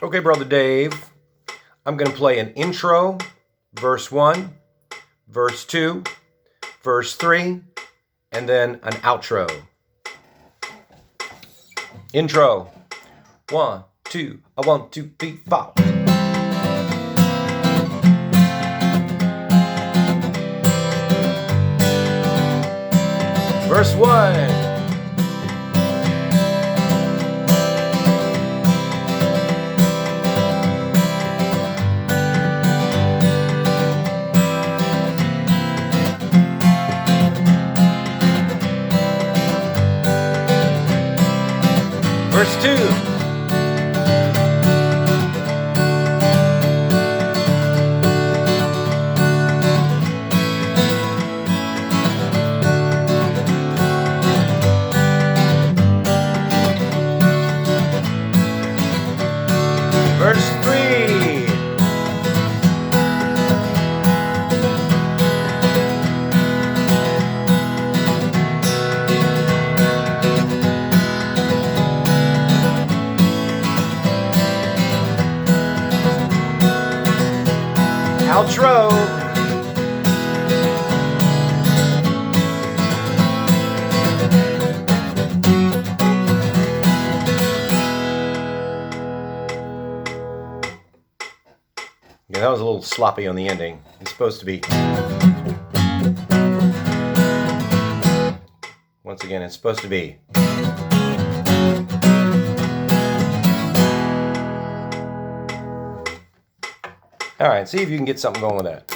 Okay, Brother Dave, I'm going to play an intro, verse 1, verse 2, verse 3, and then an outro. Intro. 1, 2, 1, 2, 3, 4. Verse 1. Verse 2. Verse 3. Outro. Yeah, that was a little sloppy on the ending. It's supposed to be. Once again, it's supposed to be. All right, see if you can get something going with that.